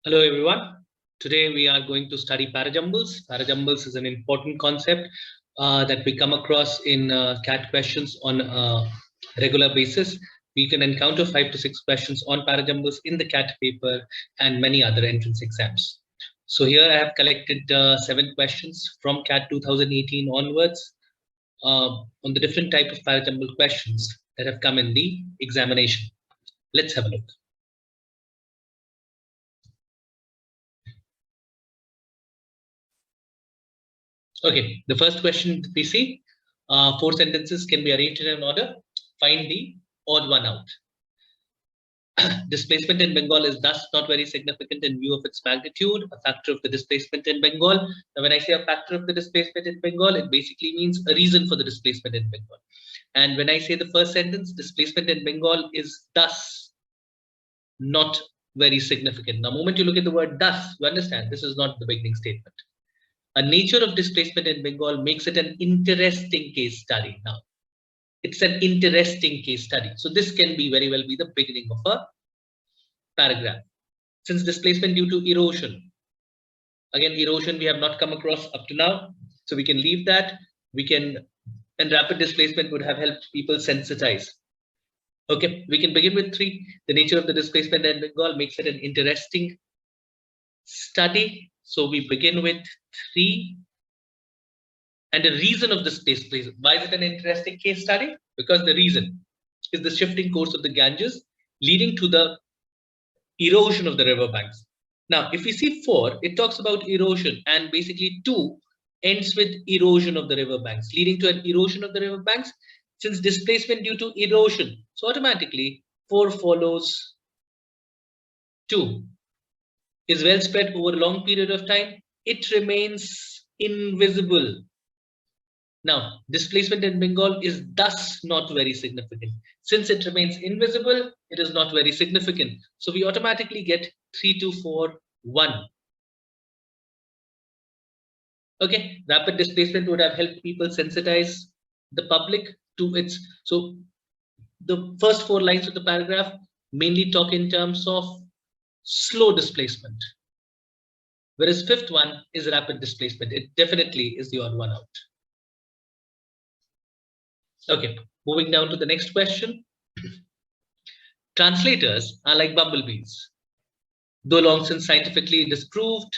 Hello everyone. Today we are going to study parajumbles. Parajumbles is an important concept that we come across in CAT questions on a regular basis. We can encounter 5 to 6 questions on parajumbles in the CAT paper and many other entrance exams. So here I have collected 7 questions from CAT 2018 onwards on the different type of parajumble questions that have come in the examination. Let's have a look. Okay, the first question we see, 4 sentences can be arranged in an order. Find the odd one out. Displacement in Bengal is thus not very significant in view of its magnitude, a factor of the displacement in Bengal. Now, when I say a factor of the displacement in Bengal, it basically means a reason for the displacement in Bengal. And when I say the first sentence, displacement in Bengal is thus not very significant. Now, the moment you look at the word thus, you understand this is not the beginning statement. A nature of displacement in Bengal makes it an interesting case study. Now, it's an interesting case study. So this can be very well be the beginning of a paragraph. Since displacement due to erosion, again, erosion we have not come across up to now. So we can leave that. And rapid displacement would have helped people sensitize. Okay, we can begin with 3. The nature of the displacement in Bengal makes it an interesting study. So we begin with 3. And the reason of this displacement, why is it an interesting case study? Because the reason is the shifting course of the Ganges leading to the erosion of the riverbanks. Now, if we see 4, it talks about erosion, and basically 2 ends with erosion of the riverbanks, leading to an erosion of the riverbanks. Since displacement due to erosion, so automatically 4 follows 2. Is well spread over a long period of time. It remains invisible. Now, displacement in Bengal is thus not very significant. Since it remains invisible, it is not very significant. So we automatically get 3, 2, 4, 1. Okay, rapid displacement would have helped people sensitize the public to its. So the first 4 lines of the paragraph mainly talk in terms of slow displacement. Whereas 5th one is rapid displacement. It definitely is the odd one out. Okay, moving down to the next question. Translators are like bumblebees. Though long since scientifically disproved,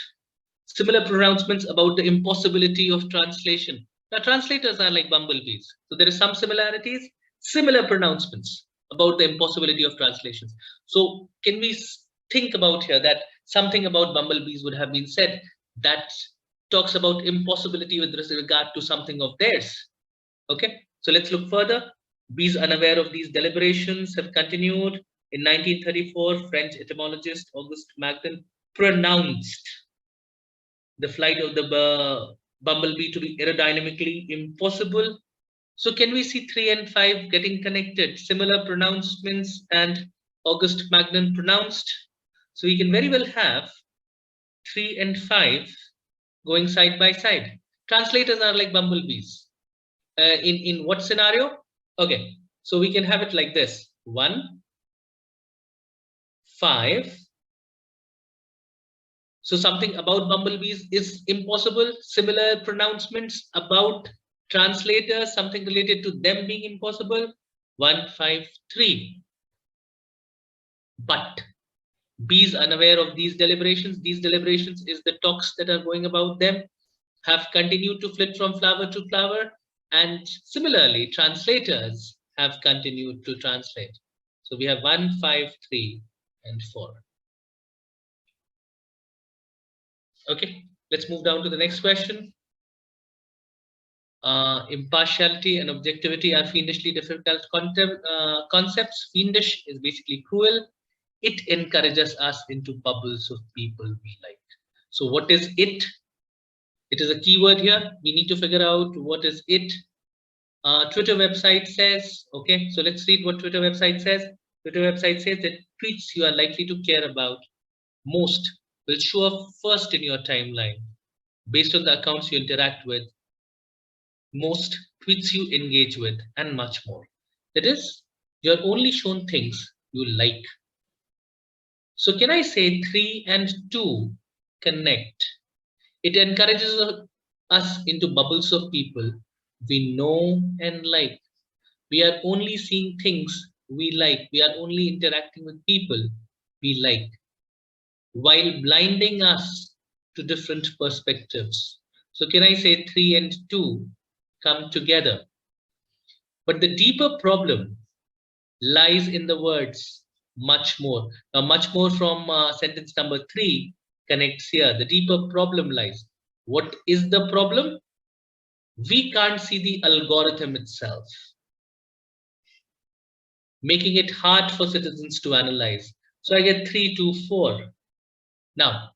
similar pronouncements about the impossibility of translation. Now, translators are like bumblebees. So there is some similarities, similar pronouncements about the impossibility of translations. So can we think about here that something about bumblebees would have been said that talks about impossibility with regard to something of theirs? Okay, so let's look further. Bees unaware of these deliberations have continued. In 1934, French etymologist Auguste Magdan pronounced the flight of the bumblebee to be aerodynamically impossible. So can we see 3 and 5 getting connected? Similar pronouncements and Auguste Magdan pronounced. So we can very well have 3 and 5 going side by side. Translators are like bumblebees. In what scenario? Okay, so we can have it like this: 1, 5. So something about bumblebees is impossible. Similar pronouncements about translators, something related to them being impossible. 1, 5, 3. But bees unaware of these deliberations. These deliberations is the talks that are going about them, have continued to flit from flower to flower. And similarly, translators have continued to translate. So we have 1, 5, 3, and 4. Okay, let's move down to the next question. Impartiality and objectivity are fiendishly difficult concepts. Fiendish is basically cruel. It encourages us into bubbles of people we like. So what is it? It is a keyword here. We need to figure out what is it. Twitter website says, okay, so let's read what Twitter website says. Twitter website says that tweets you are likely to care about most will show up first in your timeline based on the accounts you interact with, most tweets you engage with, and much more. That is, you're only shown things you like. So can I say 3 and 2 connect? It encourages us into bubbles of people we know and like. We are only seeing things we like. We are only interacting with people we like, while blinding us to different perspectives. So can I say 3 and 2 come together? But the deeper problem lies in the words much more. Now, much more from sentence number 3 connects here. The deeper problem lies. What is the problem? We can't see the algorithm itself, making it hard for citizens to analyze. So I get 3, 2, 4. Now,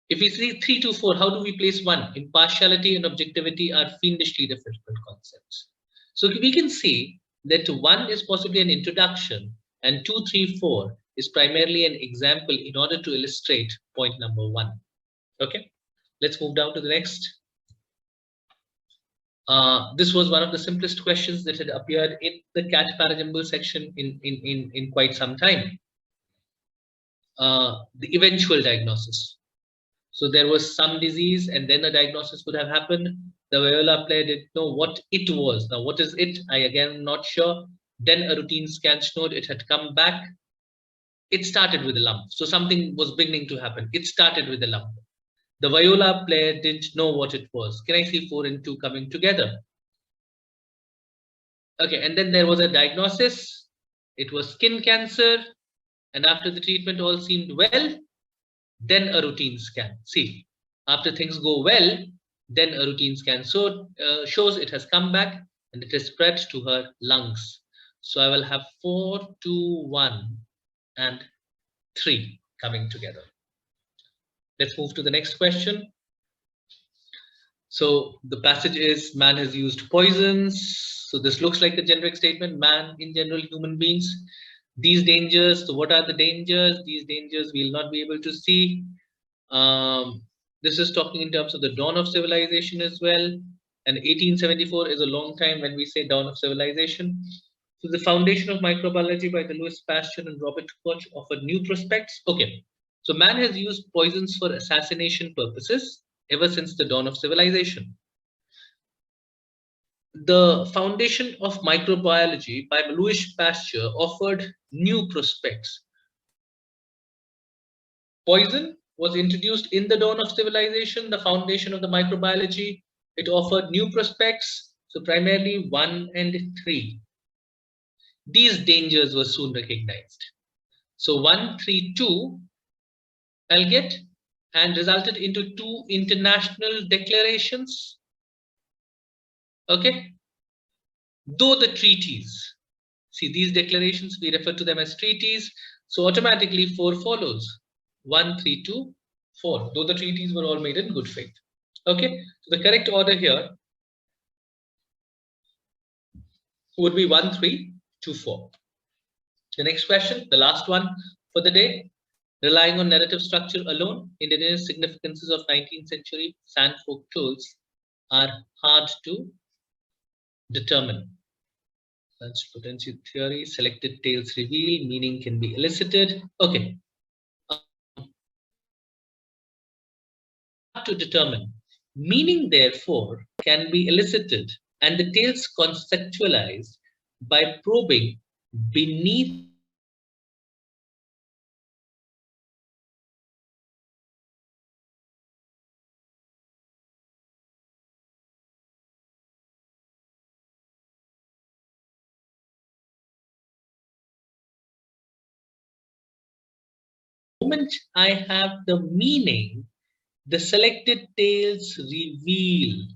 if we see 3, 2, 4, how do we place 1? Impartiality and objectivity are fiendishly difficult concepts. So we can see that 1 is possibly an introduction and 2, 3, 4 is primarily an example in order to illustrate point number 1. Okay, let's move down to the next. This was one of the simplest questions that had appeared in the cat Parajumble section in quite some time. The eventual diagnosis. So there was some disease and then a diagnosis would have happened. The viola player didn't know what it was. Now, what is it? I again am not sure. Then a routine scan showed it had come back. It started with a lump. So something was beginning to happen. It started with a lump. The viola player didn't know what it was. Can I see 4 and 2 coming together? Okay, and then there was a diagnosis. It was skin cancer. And after the treatment all seemed well, then a routine scan. See, after things go well, then a routine scan shows it has come back and it has spread to her lungs. So I will have 4, 2, 1 and 3 coming together. Let's move to the next question. So the passage is man has used poisons. So this looks like a generic statement, man in general, human beings. These dangers, so what are the dangers? These dangers we'll not be able to see. This is talking in terms of the dawn of civilization as well. And 1874 is a long time when we say dawn of civilization. So the foundation of microbiology by the Louis Pasteur and Robert Koch offered new prospects. Okay, so man has used poisons for assassination purposes ever since the dawn of civilization. The foundation of microbiology by Louis Pasteur offered new prospects. Poison was introduced in the dawn of civilization, the foundation of the microbiology. It offered new prospects, so primarily 1 and 3. These dangers were soon recognized. So 1, 3, 2, I'll get, and resulted into 2 international declarations. Okay, though the treaties, see these declarations, we refer to them as treaties. So automatically 4 follows. 1, 3, 2, 4. Though the treaties were all made in good faith. Okay, so the correct order here would be 1, 3, 2, 4. The next question, the last one for the day. Relying on narrative structure alone, indigenous significances of 19th century sand folk tales are hard to determine. That's potential theory. Selected tales reveal, meaning can be elicited. Okay. To determine. Meaning, therefore, can be elicited, and the tales conceptualized by probing beneath the moment I have the meaning, the selected tales reveal.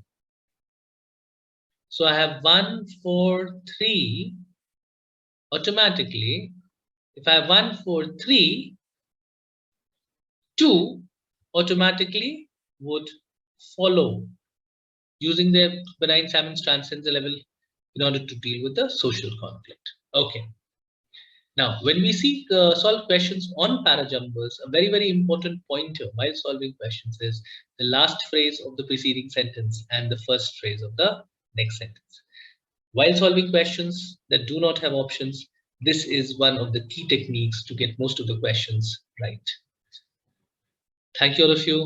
So I have 1, 4, 3. Automatically, if I have 1, 4, 3, 2 automatically would follow, using their benign salmons transcends the level in order to deal with the social conflict. Okay. Now, when we seek solve questions on Parajumbles, a very, very important pointer while solving questions is the last phrase of the preceding sentence and the first phrase of the next sentence. While solving questions that do not have options, This is one of the key techniques to get most of the questions right. Thank you, all of you.